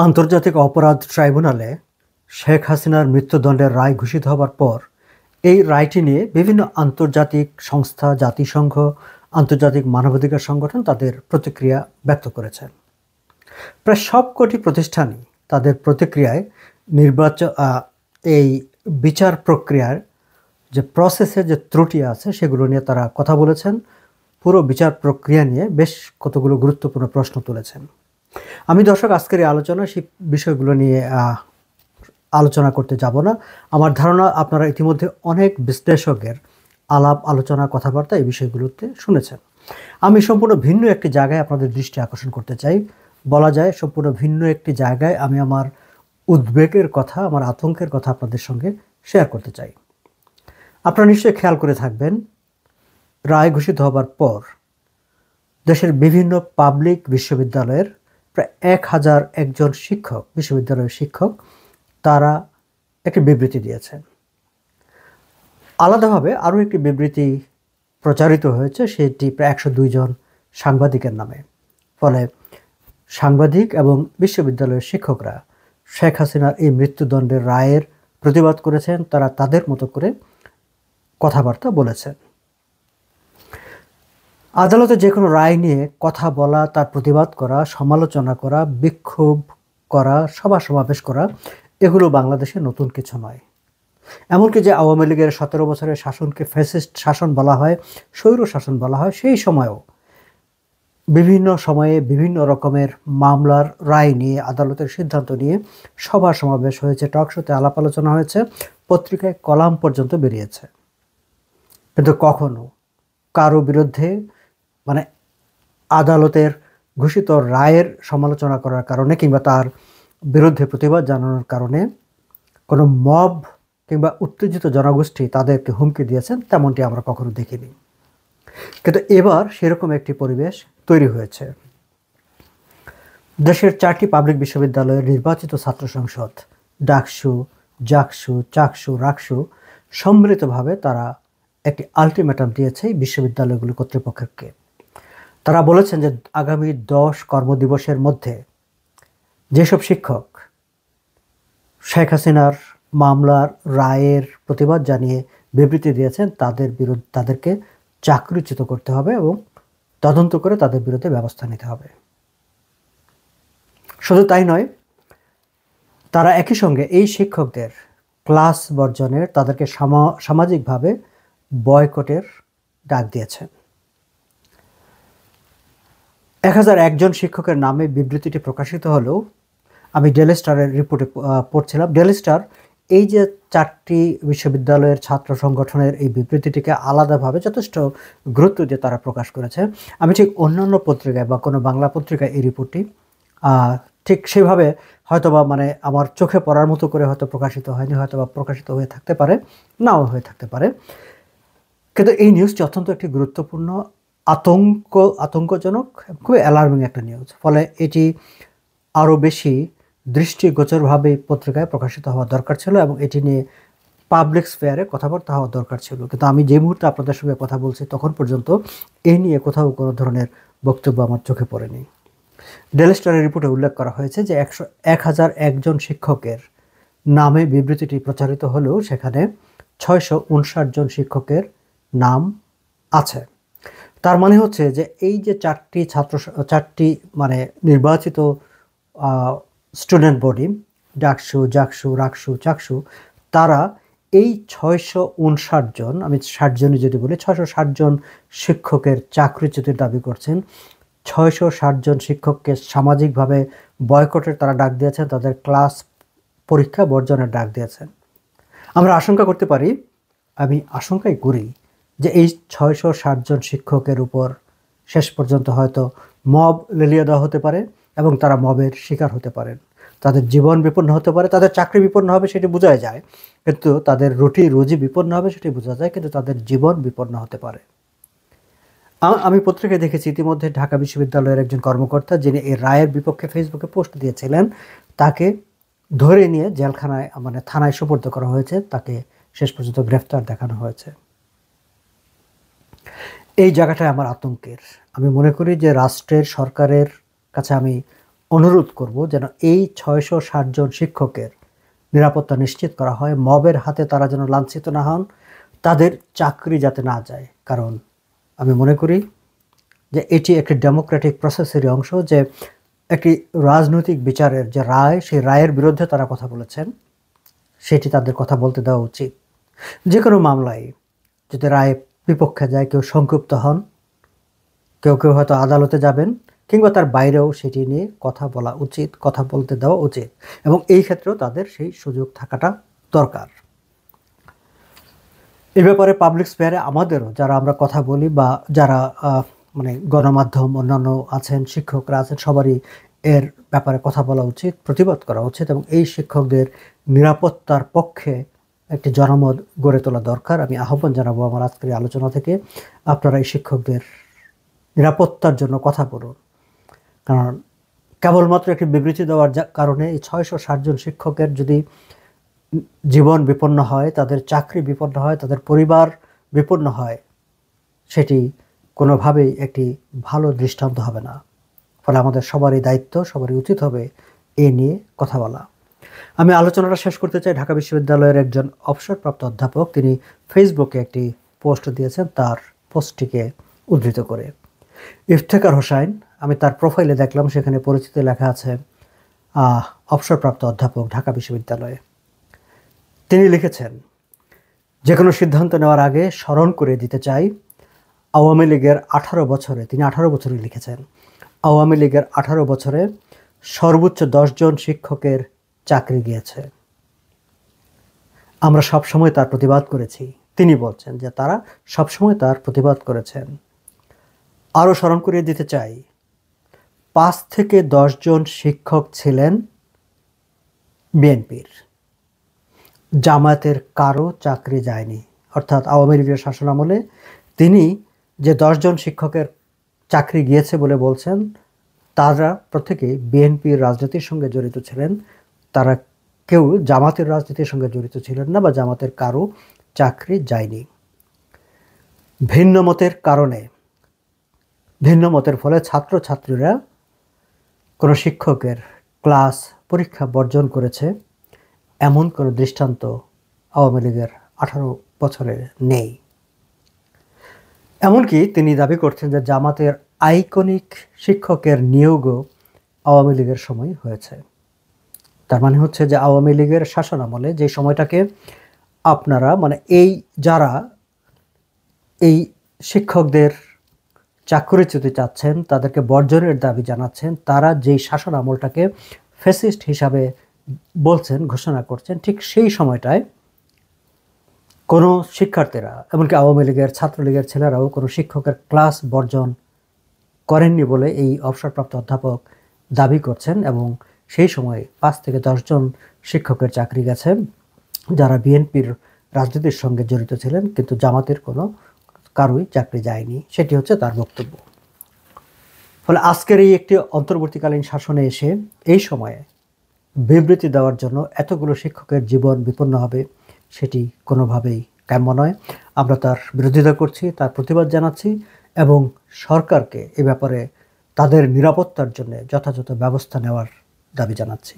আন্তর্জাতিক অপরাধ ট্রাইব্যুনালে শেখ হাসিনার মৃত্যুদণ্ডের রায় ঘোষিত হবার পর এই রায়টি নিয়ে বিভিন্ন আন্তর্জাতিক সংস্থা, জাতিসংঘ, আন্তর্জাতিক মানবাধিকার সংগঠন তাদের প্রতিক্রিয়া ব্যক্ত করেছেন। প্রায় সবকটি প্রতিষ্ঠানই তাদের প্রতিক্রিয়ায় এই বিচার প্রক্রিয়ার যে প্রসেসের যে ত্রুটি আছে সেগুলো নিয়ে তারা কথা বলেছেন। পুরো বিচার প্রক্রিয়া নিয়ে বেশ কতগুলো গুরুত্বপূর্ণ প্রশ্ন তুলেছেন। আমি দর্শক আজকের এই আলোচনায় সেই বিষয়গুলো নিয়ে আলোচনা করতে যাব না। আমার ধারণা আপনারা ইতিমধ্যে অনেক বিশ্লেষকের আলাপ আলোচনা কথাবার্তা এই বিষয়গুলোতে শুনেছেন। আমি সম্পূর্ণ ভিন্ন একটি জায়গায় আপনাদের দৃষ্টি আকর্ষণ করতে চাই। বলা যায় সম্পূর্ণ ভিন্ন একটি জায়গায় আমি আমার উদ্বেগের কথা, আমার আতঙ্কের কথা আপনাদের সঙ্গে শেয়ার করতে চাই। আপনারা নিশ্চয়ই খেয়াল করে থাকবেন, রায় ঘোষিত হবার পর দেশের বিভিন্ন পাবলিক বিশ্ববিদ্যালয়ের প্রায় 1001 শিক্ষক, বিশ্ববিদ্যালয়ের শিক্ষক, তারা একটি বিবৃতি দিয়েছেন। আলাদাভাবে আরও একটি বিবৃতি প্রচারিত হয়েছে, সেটি প্রায় 102 জন সাংবাদিকের নামে। ফলে সাংবাদিক এবং বিশ্ববিদ্যালয়ের শিক্ষকরা শেখ হাসিনার এই মৃত্যুদণ্ডের রায়ের প্রতিবাদ করেছেন। তারা তাদের মতো করে কথাবার্তা বলেছেন। আদালতে যে কোনো রায় নিয়ে কথা বলা, তার প্রতিবাদ করা, সমালোচনা করা, বিক্ষোভ করা, সভা সমাবেশ করা, এগুলো বাংলাদেশে নতুন কিছু নয়। এমনকি যে আওয়ামী লীগের 17 বছরের শাসনকে ফ্যাসিস্ট শাসন বলা হয়, স্বৈর শাসন বলা হয়, সেই সময়েও বিভিন্ন সময়ে বিভিন্ন রকমের মামলার রায় নিয়ে, আদালতের সিদ্ধান্ত নিয়ে সভা সমাবেশ হয়েছে, টকশোতে আলাপ আলোচনা হয়েছে, পত্রিকায় কলাম পর্যন্ত বেরিয়েছে। কিন্তু কখনো কারো বিরুদ্ধে আদালতের ঘোষিত রায়ের সমালোচনা করার কারণে কিংবা তার বিরুদ্ধে প্রতিবাদ জানানোর কারণে কোনো মব কিংবা উত্তেজিত জনগোষ্ঠী তাদেরকে হুমকি দিয়েছেন, তেমনটি আমরা কখনো দেখিনি। কিন্তু এবার সেরকম একটি পরিবেশ তৈরি হয়েছে। দেশের 4টি পাবলিক বিশ্ববিদ্যালয়ের নির্বাচিত ছাত্র সংসদ ডাকসু, জাকসু, চাকসু, রাকসু সম্মিলিতভাবে তারা একটি আলটিমেটাম দিয়েছে বিশ্ববিদ্যালয়গুলি কর্তৃপক্ষকে। তারা বলেছেন যে আগামী 10 কর্মদিবসের মধ্যে যেসব শিক্ষক শেখ হাসিনার মামলার রায়ের প্রতিবাদ জানিয়ে বিবৃতি দিয়েছেন তাদেরকে চাকরিচ্যুত করতে হবে এবং তদন্ত করে তাদের বিরুদ্ধে ব্যবস্থা নিতে হবে। শুধু তাই নয়, তারা একই সঙ্গে এই শিক্ষকদের ক্লাস বর্জনের, তাদেরকে সামাজিকভাবে বয়কটের ডাক দিয়েছেন। 1001 জন শিক্ষকের নামে বিবৃতিটি প্রকাশিত হলেও আমি ডেইলি স্টারের রিপোর্টে পড়ছিলাম, ডেইলি স্টার এই যে 4টি বিশ্ববিদ্যালয়ের ছাত্র সংগঠনের এই বিবৃতিটিকে আলাদাভাবে যথেষ্ট গুরুত্ব দিয়ে তারা প্রকাশ করেছে। আমি ঠিক অন্যান্য পত্রিকায় বা কোনো বাংলা পত্রিকায় এই রিপোর্টটি ঠিক সেভাবে হয়তোবা আমার চোখে পড়ার মতো করে হয়তো প্রকাশিত হয়নি, হয়তোবা প্রকাশিত হয়ে থাকতে পারে, নাও হয়ে থাকতে পারে। কিন্তু এই নিউজটি অত্যন্ত একটি গুরুত্বপূর্ণ, আতঙ্কজনক, খুবই অ্যালার্মিং একটা নিউজ। ফলে এটি আরও বেশি দৃষ্টিগোচরভাবে পত্রিকায় প্রকাশিত হওয়া দরকার ছিল এবং এটি নিয়ে পাবলিক স্ফেয়ারে কথাবার্তা হওয়া দরকার ছিল। কিন্তু আমি যে মুহূর্তে আপনাদের সঙ্গে কথা বলছি তখন পর্যন্ত এই নিয়ে কোথাও কোনো ধরনের বক্তব্য আমার চোখে পড়েনি। ডেইলি স্টারের রিপোর্টে উল্লেখ করা হয়েছে যে 1001 জন শিক্ষকের নামে বিবৃতিটি প্রচারিত হলেও সেখানে 659 জন শিক্ষকের নাম আছে। তার মানে হচ্ছে যে এই যে 4টি নির্বাচিত স্টুডেন্ট বডি ডাকসু, জাকসু, রাকসু, চাকসু, তারা এই 659 জন, আমি 60 জনই যদি বলি, 660 জন শিক্ষকের চাকরিচ্যুতির দাবি করছেন। 660 জন শিক্ষককে সামাজিকভাবে বয়কটের তারা ডাক দিয়েছেন, তাদের ক্লাস পরীক্ষা বর্জনের ডাক দিয়েছেন। আমরা আশঙ্কা করতে পারি, আমি আশঙ্কাই করি যে এই 660 জন শিক্ষকের উপর শেষ পর্যন্ত হয়তো মব লেলিয়ে দেওয়া হতে পারে এবং তারা মবের শিকার হতে পারেন। তাদের জীবন বিপন্ন হতে পারে, তাদের চাকরি বিপন্ন হবে সেটি বোঝা যায়, কিন্তু তাদের রুজি বিপন্ন হবে সেটি বোঝা যায়, কিন্তু তাদের জীবন বিপন্ন হতে পারে। আমি পত্রিকায় দেখেছি ইতিমধ্যে ঢাকা বিশ্ববিদ্যালয়ের একজন কর্মকর্তা, যিনি এই রায়ের বিপক্ষে ফেসবুকে পোস্ট দিয়েছিলেন, তাকে ধরে নিয়ে জেলখানায় থানায় সোপর্দ করা হয়েছে, তাকে শেষ পর্যন্ত গ্রেফতার দেখানো হয়েছে। এই জায়গাটায় আমার আতঙ্কের। আমি মনে করি যে রাষ্ট্রের, সরকারের কাছে আমি অনুরোধ করব যেন এই 660 জন শিক্ষকের নিরাপত্তা নিশ্চিত করা হয়, মবের হাতে তারা যেন লাঞ্ছিত না হন, তাদের চাকরি যাতে না যায়। কারণ আমি মনে করি যে এটি একটি ডেমোক্রেটিক প্রসেসেরই অংশ, যে একটি রাজনৈতিক বিচারের যে রায়, সেই রায়ের বিরুদ্ধে তারা কথা বলেছেন, সেটি তাদের কথা বলতে দেওয়া উচিত। যে কোনো মামলায় যদি রায় বিপক্ষে যায়, কেউ সংক্ষুব্ধ হন, কেউ কেউ হয়তো আদালতে যাবেন, কিংবা তার বাইরেও সেটি নিয়ে কথা বলা উচিত, কথা বলতে দেওয়া উচিত, এবং এই ক্ষেত্রেও তাদের সেই সুযোগ থাকাটা দরকার। এ ব্যাপারে পাবলিক স্পেয়ারে আমাদেরও, যারা আমরা কথা বলি বা যারা মানে গণমাধ্যম অন্যান্য আছেন, শিক্ষকরা আছেন, সবারই এর ব্যাপারে কথা বলা উচিত, প্রতিবাদ করা উচিত, এবং এই শিক্ষকদের নিরাপত্তার পক্ষে একটি জনমত গড়ে তোলা দরকার। আমি আহ্বান জানাবো আমার আজকের আলোচনা থেকে, আপনারা এই শিক্ষকদের নিরাপত্তার জন্য কথা বলুন। কারণ কেবলমাত্র একটি বিবৃতি দেওয়ার কারণে এই 660 জন শিক্ষকের যদি জীবন বিপন্ন হয়, তাদের চাকরি বিপন্ন হয়, তাদের পরিবার বিপন্ন হয়, সেটি কোনোভাবেই একটি ভালো দৃষ্টান্ত হবে না। ফলে আমাদের সবারই দায়িত্ব, সবারই উচিত হবে এ নিয়ে কথা বলা। আমি আলোচনাটা শেষ করতে চাই ঢাকা বিশ্ববিদ্যালয়ের একজন অবসরপ্রাপ্ত অধ্যাপক, তিনি ফেসবুকে একটি পোস্ট দিয়েছেন, তার পোস্টটিকে উদ্ধৃত করে। ইফতেখার হোসাইন, আমি তার প্রোফাইলে দেখলাম, সেখানে পরিচিতি লেখা আছে অবসরপ্রাপ্ত অধ্যাপক, ঢাকা বিশ্ববিদ্যালয়ে। তিনি লিখেছেন, যে কোনো সিদ্ধান্ত নেওয়ার আগে স্মরণ করে দিতে চাই, আওয়ামী লীগের 18 বছরে, তিনি 18 বছরই লিখেছেন, আওয়ামী লীগের 18 বছরে সর্বোচ্চ 10 জন শিক্ষকের চাকরি গিয়েছে। আমরা সবসময় তার প্রতিবাদ করেছি। তিনি বলছেন যে তারা সবসময় তার প্রতিবাদ করেছেন। আরও স্মরণ করিয়ে দিতে চাই, 5 থেকে 10 জন শিক্ষক ছিলেন বিএনপির, জামায়াতের কারো চাকরি যায়নি। অর্থাৎ আওয়ামী লীগের শাসনামলে তিনি যে 10 জন শিক্ষকের চাকরি গিয়েছে বলে বলছেন, তারা প্রত্যেকেই বিএনপির রাজনীতির সঙ্গে জড়িত ছিলেন। তারা কেউ জামাতের রাজনীতির সঙ্গে জড়িত ছিলেন না, বা জামাতের কারো চাকরি যায়নি। ভিন্ন মতের কারণে, ভিন্ন মতের ফলে ছাত্রছাত্রীরা কোনো শিক্ষকের ক্লাস পরীক্ষা বর্জন করেছে, এমন কোনো দৃষ্টান্ত আওয়ামী লীগের 18 বছরে নেই। এমনকি তিনি দাবি করছেন যে জামাতের আইকনিক শিক্ষকের নিয়োগও আওয়ামী লীগের সময় হয়েছে। তার মানে হচ্ছে যে আওয়ামী লীগের শাসন আমলে যে সময়টাকে আপনারা, মানে এই যারা এই শিক্ষকদের চাকরিচ্যুতি চাচ্ছেন, তাদেরকে বর্জনের দাবি জানাচ্ছেন, তারা যেই শাসন আমলটাকে ফ্যাসিস্ট হিসাবে বলছেন, ঘোষণা করছেন, ঠিক সেই সময়টায় কোনো শিক্ষার্থীরা, এমনকি আওয়ামী লীগের, ছাত্রলীগের ছেলেরাও কোনো শিক্ষকের ক্লাস বর্জন করেননি বলে এই অবসরপ্রাপ্ত অধ্যাপক দাবি করছেন। এবং সেই সময় 5 থেকে 10 জন শিক্ষকের চাকরি গেছে, যারা বিএনপির রাজনীতির সঙ্গে জড়িত ছিলেন, কিন্তু জামাতের কোনো কারোই চাকরি যায়নি। সেটি হচ্ছে তার বক্তব্য। ফলে আজকের এই একটি অন্তর্বর্তীকালীন শাসনে এসে এই সময়ে বিবৃতি দেওয়ার জন্য এতগুলো শিক্ষকের জীবন বিপন্ন হবে, সেটি কোনোভাবেই কাম্য নয়। আমরা তার বিরোধিতা করছি, তার প্রতিবাদ জানাচ্ছি, এবং সরকারকে এ ব্যাপারে তাদের নিরাপত্তার জন্য যথাযথ ব্যবস্থা নেওয়ার দাবি জানাচ্ছি।